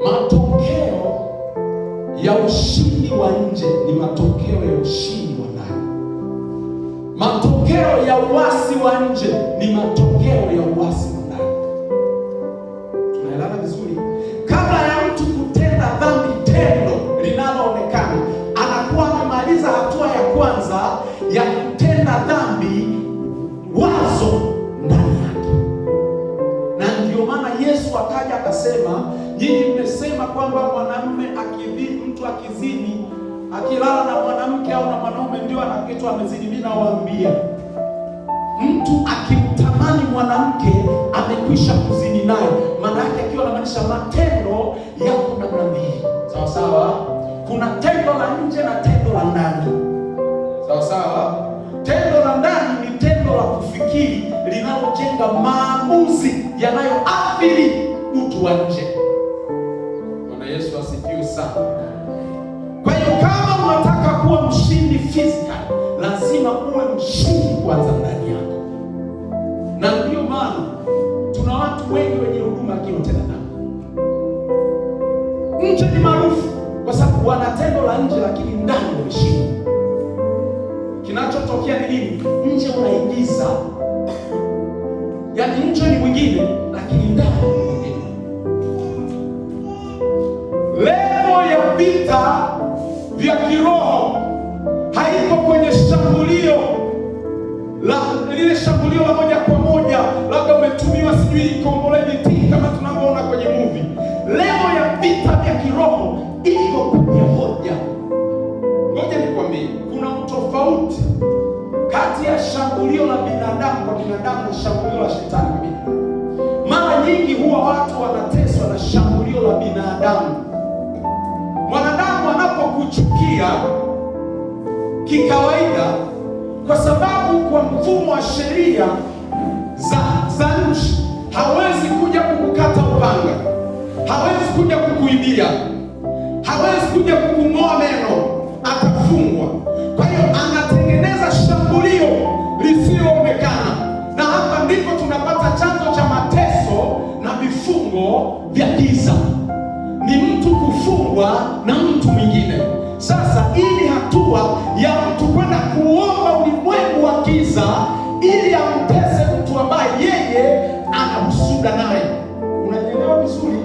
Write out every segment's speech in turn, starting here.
Matokeo ya ushindi wa nje ni matokeo ya ushindi wa ndani. Matokeo ya uasi wa nje ni matokeo ya uasi wa ndani. Tunaelewana vizuri? Kabla ya mtu kutenda dhambi, tendo linaloonekana, anakuwa amemaliza hatua ya kwanza ya kutenda dhambi, wazo ndani yake. Na ndio maana Yesu akaja akasema, nyinyi mmesema kwamba mwanamume mtu akizini, akilala na mwanamke au na mwanaume ndio anaitwa amezini. Mimi nawaambia, mtu akimtamani mwanamke amekwisha kuzini naye. Maana yake akiwa anamaanisha matendo yako namna mbili. Sawa sawa? Kuna tendo la nje na tendo la ndani. Sawa sawa? Tendo la ndani ni tendo la kufikiri linalojenga maamuzi yanayoathiri utu wa nje. Bwana Yesu asifiwe sana. Kwa hiyo kama unataka kuwa mshindi physical, lazima uwe mshindi kwanza ndani yako. Na ndio maana tuna watu wengi wenye huduma kiotenda dhambi. Nje ni maarufu kwa sababu wana tendo la nje, lakini ndani wameshindwa. Kinachotokea ni nini? Nje unaigiza, yaani nje ni mwingine, lakini ndani ni mwingine. Levo ya vita vya kiroho haiko kwenye shambulio la lile shambulio la moja kwa moja, labda umetumiwa sijui komboleni tii kama tunavyoona kwenye movie. Levo ya vita vya kiroho iko kwenye hoja. Ngoja nikwambie, kuna utofauti kati ya shambulio la binadamu kwa binadamu na shambulio la shetani kwa binadamu. Mara nyingi huwa watu wanateswa na shambulio la binadamu. Mwanadamu anapokuchukia kikawaida, kwa sababu kwa mfumo wa sheria za nchi hawezi kuja kukukata upanga, hawezi kuja kukuibia, hawezi kuja kukung'oa meno, atafungwa. Kwa hiyo anatengeneza shambulio lisioonekana, na hapa ndipo tunapata chanzo cha mateso na vifungo vya giza. Ni mtu kufungwa na mtu mwingine. Sasa hii hatua ya mtu kwenda kuomba ulimwengu wa giza ili amtese mtu ambaye yeye ana husuda naye. Unanielewa vizuri?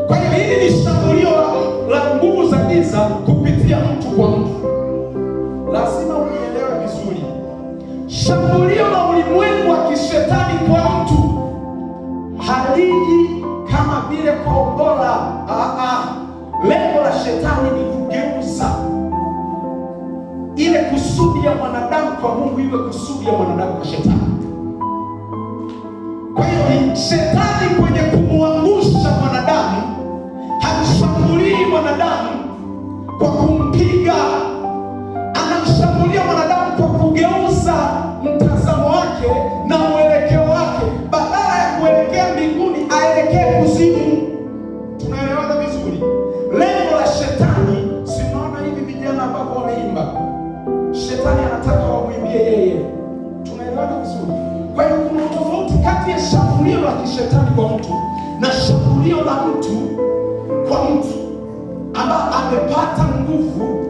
Kwa hiyo hili ni shambulio la nguvu za giza kupitia mtu kwa mtu. Lazima unielewe vizuri. Shambulio la ulimwengu wa kishetani kwa mtu haliji kama vile kombora. Lengo la shetani ni kugeuza ile kusudi ya mwanadamu kwa Mungu iwe kusudi ya mwanadamu kwa shetani. Kwa hiyo shetani kwenye kumwangusha mwanadamu hamshambulii mwanadamu kwa kumpiga, anamshambulia mwanadamu kwa kugeuza mtazamo wake na mwelekeo wake. Badala ya kuelekea mbinguni aelekee kuzimu. Tunaelewana vizuri? Lengo la shetani, sinaona hivi vijana ambao wanaimba, shetani anataka wamwimbie yeye. Tunaelewana vizuri? Kwa hiyo kuna tofauti kati ya shambulio la kishetani kwa mtu na shambulio la mtu kwa mtu ambaye amepata nguvu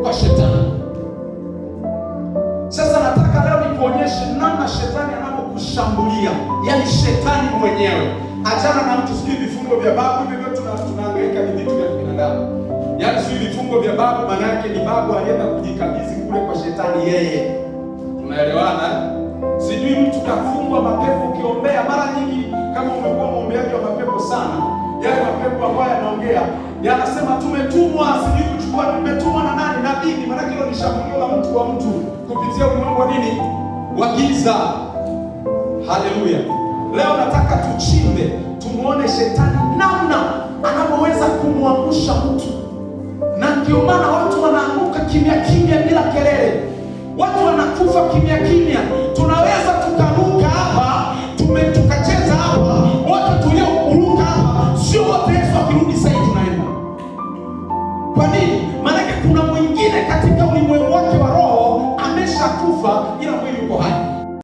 kwa shetani. Sasa nataka leo nikuonyeshe namna shetani anapokushambulia, yaani shetani mwenyewe. Achana na mtu sijui vifungo vya babu, hivyo tunahangaika ni vitu vya binadamu. Yaani sijui vifungo vya babu, maana yake ni babu alienda kujikabidhi kule kwa shetani yeye. Tunaelewana? Sijui mtu kafungwa mapepo ukiombea. Mara nyingi kama umekuwa muombeaji wa mapepo sana, yale mapepo ambayo yanaongea, yanasema tumetumwa sijui kuchukua, tumetumwa na nani? Na dini. Maana hilo ni shambulio la mtu kwa mtu kupitia ulimwengu wa nini? Wa giza. Haleluya. Leo nataka tuchimbe, tumuone shetani namna anapoweza kumwangusha mtu. Na ndio maana watu wanaanguka kimya kimya bila kelele. Watu wanakufa kimya kimya. Tunaweza tukaruka